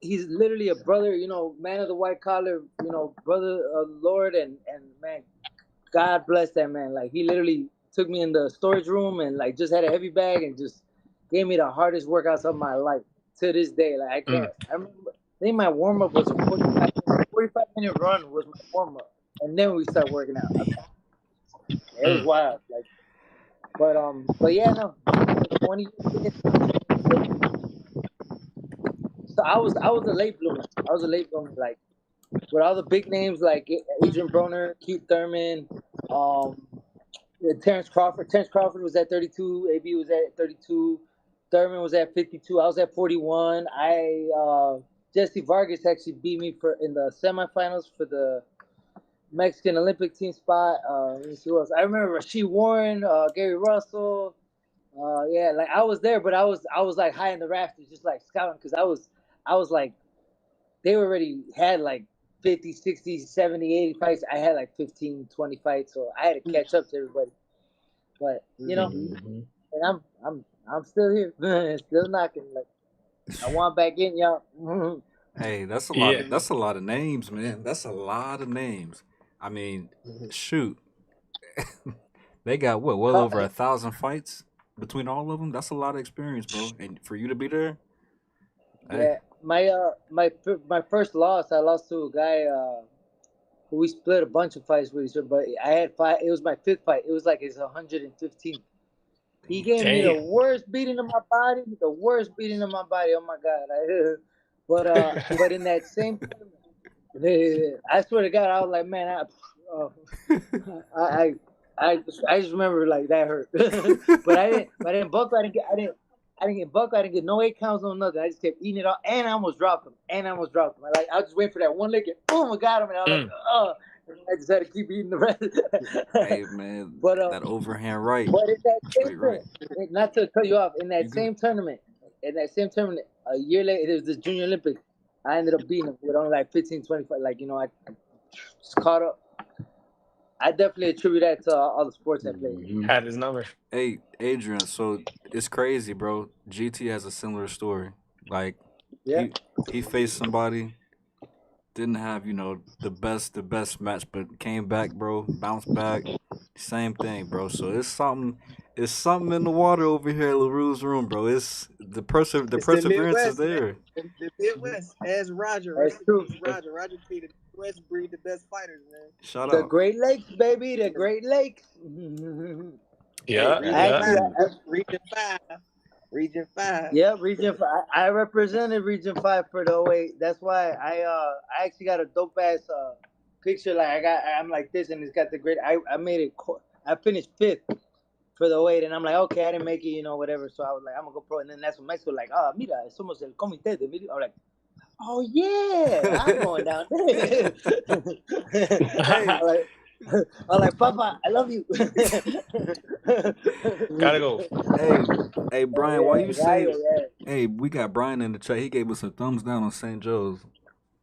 he's literally a brother, man of the white collar, brother of the Lord, and man, God bless that man. Like he literally took me in the storage room and like just had a heavy bag and just gave me the hardest workouts of my life to this day. Like I Mm, can't. I remember. I think my warm up was a 45 minute run was my warm up, and then we start working out. I mean, it was mm. wild. Like, but yeah, no, 20 years. So I was a late bloomer. I was a late bloomer. Like with all the big names like Adrian Broner, Keith Thurman, um, Terrence Crawford. Terrence Crawford was at 32. AB was at 32. Thurman was at 52. I was at 41. Jesse Vargas actually beat me for in the semifinals for the Mexican Olympic team spot. Let me see who else. I remember Rasheed Warren, Gary Russell. Yeah, like I was there, but I was like high in the rafters, just like scouting, because I was like they already had like 50, 60, 70, 80 fights. I had like 15, 20 fights, so I had to catch up to everybody. But Mm-hmm. and I'm still here, still knocking. Like I want back in, y'all. Hey, that's a lot Yeah. of that's a lot of names, man. That's a lot of names. I mean, shoot, they got what, well over 1,000 fights between all of them. That's a lot of experience, bro. And for you to be there, hey, Yeah, my first loss, I lost to a guy who we split a bunch of fights with each other. But I had five. It was my fifth fight. It was like his 115th. He damn. gave me the Damn. worst beating of my body. The worst beating of my body. Oh my god! But in that same tournament, I swear to God, I was like, man, uh, I, I just remember like that hurt. But I didn't buck. I didn't get buck. I didn't get no 8 counts, no nothing. I just kept eating it all, and I almost dropped him. I was just waiting for that one leg, and boom, I got him, and I was like, Mm. oh. And I just had to keep eating the rest. Hey, man, but that overhand right, but in that same straight right. tournament, not to cut you off, You good? in that same tournament, a year later, it was the Junior Olympics. I ended up beating him with only like 15, 25. Like, I just caught up. I definitely attribute that to all the sports I played. Mm-hmm. Had his number. Hey, Adrian. So it's crazy, bro. GT has a similar story. Like Yeah. he faced somebody, didn't have the best match, but came back, bro. Bounced back. Same thing, bro. So it's something in the water over here in LaRue's room, bro. It's the It's the perseverance is Midwest, man. there. The Midwest. As Roger, That's rest in true. peace, Roger. Roger K. The Midwest breed the best fighters, man. Shout The out. Great Lakes, baby. The Great Lakes. Hey, Yeah, Region yeah. Actually, Five, Absolutely. Region Five, Region Five. yeah, Region 5. I represented Region 5 for the '08. That's why I actually got a dope ass picture. Like I'm like this, and it's got the great. I made it. I finished fifth for the '08, and I'm like, okay, I didn't make it, whatever. So I was like, I'm gonna go pro, and then that's when Mexico like, ah, mira, somos el comité de. I'm like, oh yeah, I'm going down there. Hey, I'm like, I'm like, Papa, I love you. Gotta go. hey, hey, Brian. Why you Yeah, say? yeah, yeah. Hey, we got Brian in the chat. He gave us a thumbs down on St. Joe's.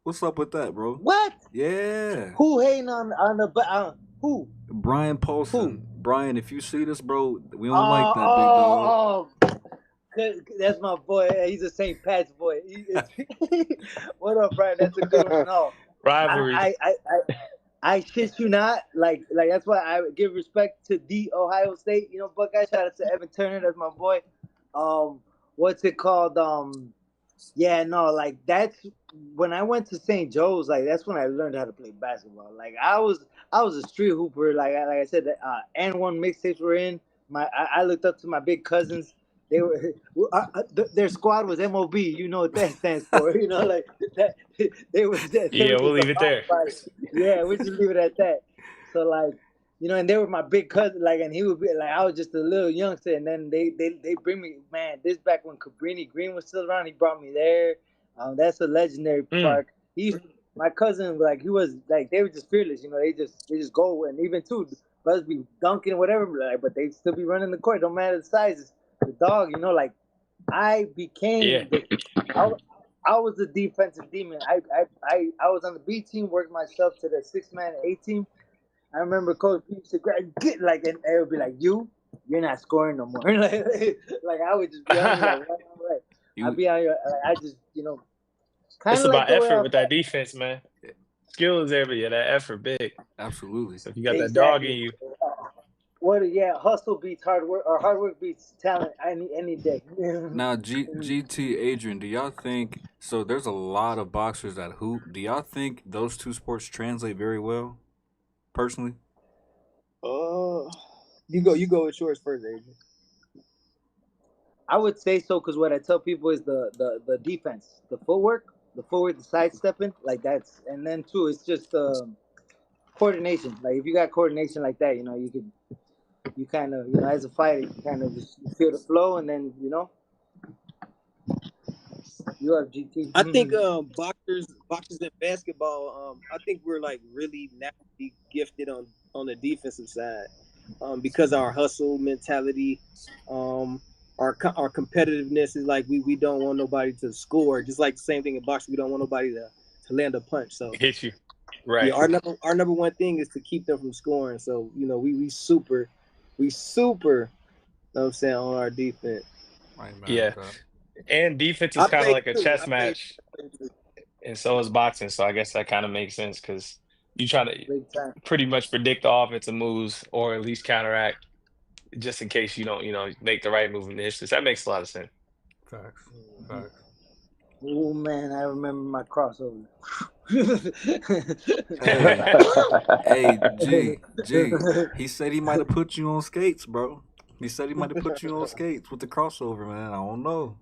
What's up with that, bro? What? Yeah, Who hating on the who? Brian Who? Paulson. Brian, if you see this, bro, we don't like Oh, that, big dog. oh, oh. That's my boy. He's a St. Pat's boy. What up, Brian? That's a good one. No, Rivalry. I shit you not. Like that's why I give respect to the Ohio State. Buckeye. Shout out to Evan Turner. That's my boy. Um, what's it called? Yeah, no, like that's when I went to St. Joe's. Like that's when I learned how to play basketball. Like I was a street hooper. Like I said, and one mixtapes were in. I looked up to my big cousins. They were their squad was MOB. You know what that stands for? Like that. They Yeah, were we'll just a leave it mob there. fight. Yeah, we just leave it at that. So like. And they were my big cousin, like, and he would be like, I was just a little youngster, and then they bring me, man. This back when Cabrini Green was still around, he brought me there. That's a legendary Mm. park. My cousin, like, he was like, they were just fearless, they just go, and even too, brothers be dunking or whatever, like, but they still be running the court. Don't matter the sizes. The dog, like, I Yeah. became I, I was the defensive demon. I was on the B team, worked myself to the 6 man A team. I remember Coach P used to get like, and they would be like, you're not scoring no more." like I would just be on you like, right. I'd You be on you. I just, Kind It's of like about the way effort I with that defense, man. Skill is every yeah, that effort big. Absolutely. So if you got that dog in exactly. you, What? Yeah, hustle beats hard work, or hard work beats talent any day. Now, GT Adrian, do y'all think so? There's a lot of boxers that hoop. Do y'all think those two sports translate very well? Personally, Oh, you go with yours first, Adrian. I would say so because what I tell people is the defense, the footwork, the sidestepping, like that's, and then too, it's just coordination. Like if you got coordination like that, you kind of, as a fighter, you kind of just feel the flow, and then you have GT. I think boxers in basketball, I think we're like really naturally gifted on the defensive side, because our hustle mentality, our competitiveness is like we don't want nobody to score. Just like the same thing in boxing, we don't want nobody to land a punch. So hit you. yeah, Right. our number one thing is to keep them from scoring. So we super, you know what I'm saying, on our defense. right, man. Yeah. And defense is I kind of played like a too. chess match, and so is boxing. So I guess that kind of makes sense because you try to Big time. pretty much predict the offensive moves or at least counteract just in case you don't, make the right move in the instance. That makes a lot of sense. Facts. Facts. Oh man, I remember my crossover. Hey, hey, G. He said he might have put you on skates, bro. He said he might have put you on skates with the crossover, man. I don't know.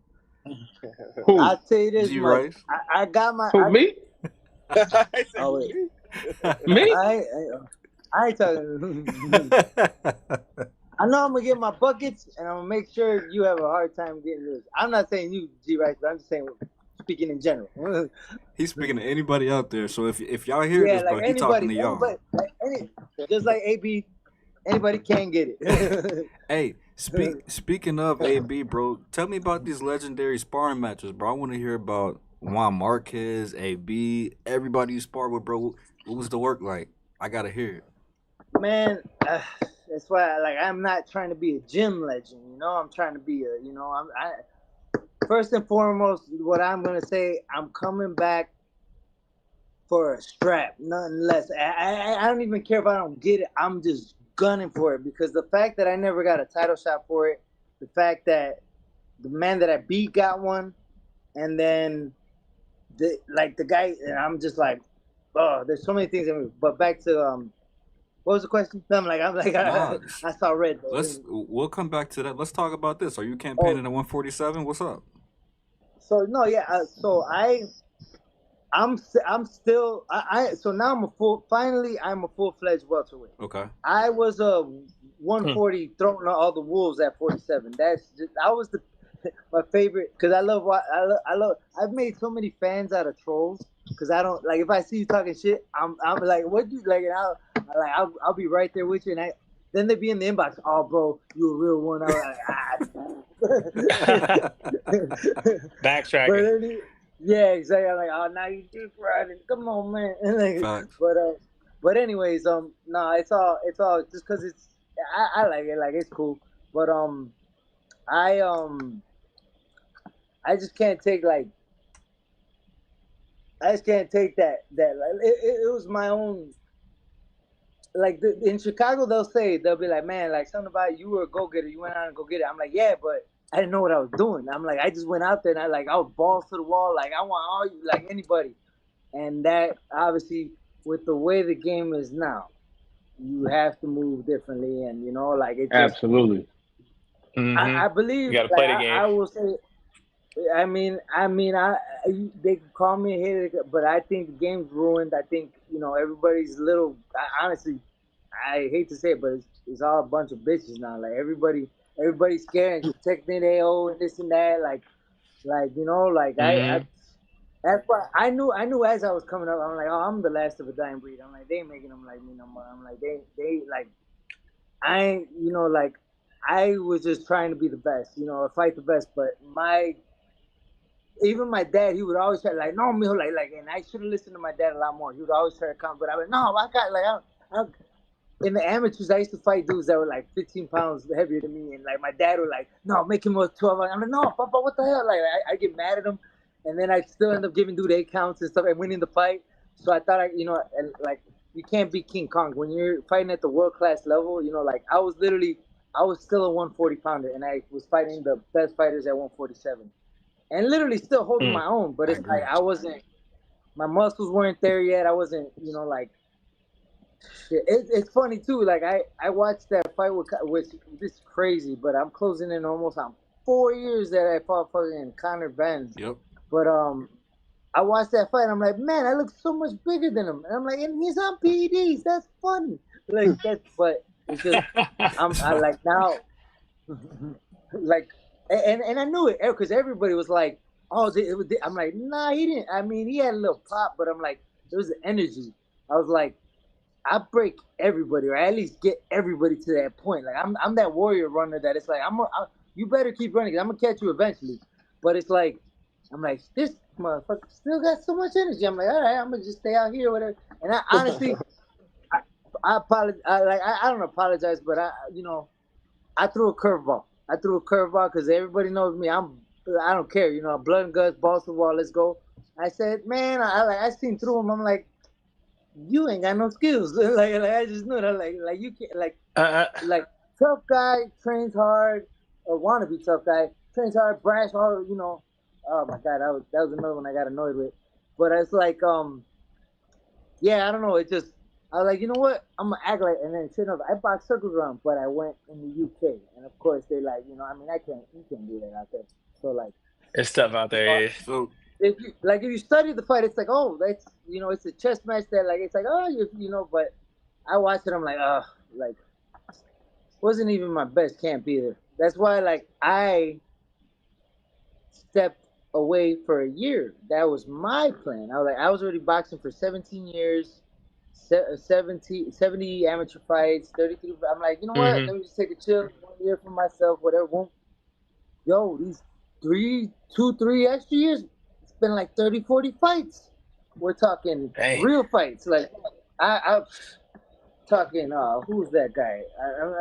Who? I'll tell you this G much. Rice. I got my. Who? Me? Oh wait, Me? I ain't talking. I know I'm gonna get my buckets, and I'm gonna make sure you have a hard time getting yours. I'm not saying you, G Rice, but I'm just saying, speaking in general. He's speaking to anybody out there. So if y'all hear Yeah, this, bro, like he talking to anybody, y'all. just like AB, anybody can get it. Hey, speaking of AB, bro, tell me about these legendary sparring matches, bro. I want to hear about Juan Marquez, AB, everybody you sparred with, bro. What was the work like? I gotta hear it. Man, that's why I'm not trying to be a gym legend, I'm trying to be first and foremost, what I'm gonna say, I'm coming back for a strap, nothing less. I don't even care if I don't get it. I'm just gunning for it because the fact that I never got a title shot for it, the fact that the man that I beat got one, and then the guy, and I'm just like, oh, there's so many things. But back to what was the question? Nah, I saw red. we'll come back to that. Let's talk about this. Are you Oh, campaigning at 147? What's up? so no, yeah. So I'm still so now I'm a full-fledged welterweight. Okay. I was a Hmm. 140 throwing all the wolves at 47. I was my favorite because I love I've made so many fans out of trolls because I don't like if I see you talking shit I'm like what you like and I'll be right there with you and then they be in the inbox, oh bro, you a real one. But Backtracking. then yeah, exactly. I'm like, oh, now you deep riding. Come on, man. Facts. But anyways, no, it's all just because I like it, like it's cool. But I I just can't take I just can't take that like it was my own like in Chicago they'll be like, man, like something about you were a go getter, you went out and go get it. I'm like, yeah, but I didn't know what I was doing. I'm like, I just went out there and I was balls to the wall, like I want all you, like anybody. And that obviously with the way the game is now, you have to move differently, and like it just. Absolutely. Hmm. I believe You got to like play the game. I will say. They can call me a hater, but I think the game's ruined. I think everybody's little. Honestly, I hate to say it, but it's all a bunch of bitches now. Like everybody's scared and protecting their own and this and that. I. Hmm. That's why I knew as I was coming up, I'm like, oh, I'm the last of a dying breed. I'm like, they ain't making them like me no more. I'm like, they like, I ain't, like, I was just trying to be the best, fight the best. But even my dad, he would always try like, no, Mijo, and I should have listened to my dad a lot more. He would always try to come, but I was no, I got I, in the amateurs, I used to fight dudes that were like 15 pounds heavier than me, and like my dad would like, no, make him a 12. I'm like, no, Papa, what the hell? Like I get mad at him, and then I still end up giving dude 8 counts and stuff and winning the fight. So I thought and, like you can't beat King Kong when you're fighting at the world class level. Like I was still a 140 pounder, and I was fighting the best fighters at 147, and literally still holding Mm. my own. But I it's like agree. I wasn't, my muscles weren't there yet. I wasn't, like shit. It's funny too. Like I watched that fight which this is crazy, but I'm closing in almost on 4 years that I fought fucking Conor Benn. Yep. But I watched that fight. I'm like, man, I look so much bigger than him, and I'm like, and he's on PEDs. That's funny. Like that's, but it's just I like now, like, and I knew it because everybody was like, oh, I'm like, nah, he didn't. I mean, he had a little pop, but I'm like, it was the energy. I was like, I break everybody, or at least get everybody to that point. Like I'm that warrior runner that it's like you better keep running 'cause I'm gonna catch you eventually. But it's like I'm like this motherfucker still got so much energy. I'm like, all right, I'm gonna just stay out here, whatever. And I honestly, I apologize. I don't apologize, but I threw a curveball. I threw a curveball because everybody knows me. I don't care. Blood and guts, balls to the wall. Let's go. I said, man, I seen through him. I'm like, you ain't got no skills. like I just knew that. Like you can't like tough guy trains hard or wanna be tough guy trains hard, brash hard. Oh my god, that was another one I got annoyed with. But it's like yeah, I don't know. It just I was like, you know what? I'm gonna act like, and then shit enough, I boxed circles around, but I went in the UK, and of course they like, I mean, you can't do that out there. So like, It's tough out uh, there. Yeah. So if you study the fight, it's like, oh, that's it's a chess match that like it's like, oh, but I watched it, I'm like, like wasn't even my best camp either. That's why like I stepped away for a year. That was my plan. I was already boxing for 17 years, 70 amateur fights, 33. I'm like, you know what? Hmm. Let me just take a chill 1 year for myself, whatever. Yo, these 3 extra years, it's been like 30, 40 fights. We're talking Dang. real fights. Like, I talking, who's that guy?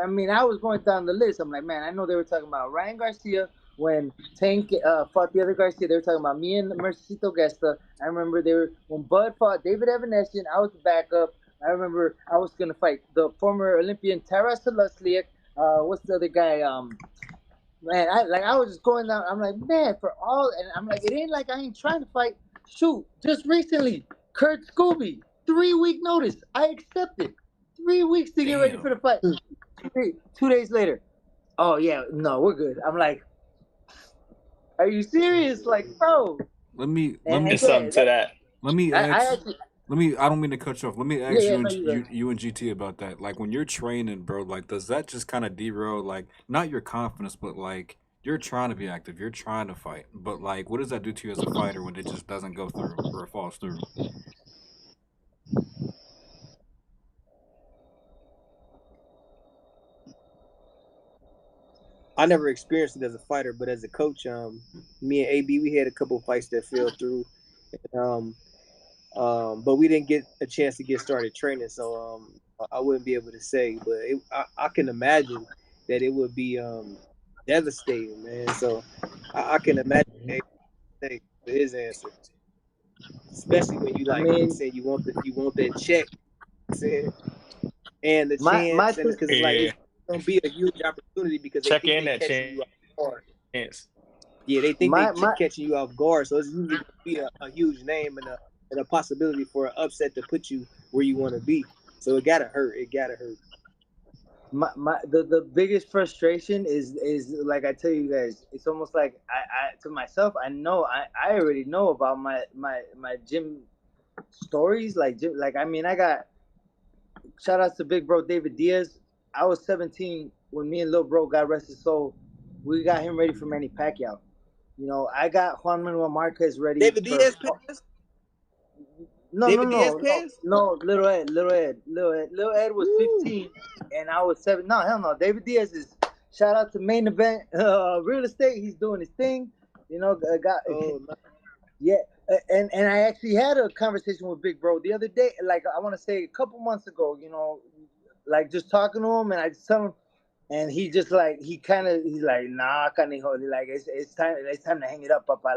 I mean, I was going down the list. I'm like, man, I know they were talking about Ryan Garcia when Tank fought the other Garcia. They were talking about me and Mercito Gesta. I remember when Bud fought David Evanesyan. I was the backup. I remember I was gonna fight the former Olympian Taras Salusliak. What's the other guy? Man, I was just going down. I'm like, man, and I'm like, it ain't like I ain't trying to fight. Shoot, just recently, Kurt Scooby, 3 week notice. I accepted 3 weeks to get ready for damn. the fight. 2 days later, oh yeah, no, we're good. I'm like, are you serious? Like, bro. Let me let And me It's something yeah, to that. let me I ask. actually, I don't mean to cut you off. Let me yeah, ask yeah, you no, and you good. you and GT about that. Like when you're training, bro. Like, does that just kind of derail, like, not your confidence, but like you're trying to be active, you're trying to fight, but like, what does that do to you as a fighter when it just doesn't go through or it falls through? I never experienced it as a fighter, but as a coach, me and AB, we had a couple of fights that fell through, um, but we didn't get a chance to get started training, so I wouldn't be able to say. But I can imagine that it would be devastating, man. So I can imagine his answer, especially when you I like mean, saying you want that check, saying, and the my chance, and thing, because it's like Yeah. it's gonna be a huge opportunity because they Check think in they that catching you off guard. chance. Yeah, they think they my my catching you off guard, so it's usually gonna be a huge name and a possibility for an upset to put you where you want to be. So it gotta hurt. It gotta hurt. the biggest frustration is like I tell you guys, it's almost like I to myself, I already know about my gym stories, like gym, like I mean, I got shout outs to big bro David Diaz. I was 17 when me and little bro, God rest his soul, we got him ready for Manny Pacquiao. I got Juan Manuel Marquez ready David for Diaz passed. no, no, David Diaz no, no, passed. no. Little Ed was Woo. 15, and I was 7. No, hell no. David Diaz is shout out to main event real estate. He's doing his thing. Got Oh, no. yeah. And I actually had a conversation with Big Bro the other day. Like I want to say a couple months ago. Like just talking to him, and I just tell him, and he just like he's like, nah, canijo. Like it's time to hang it up, papa.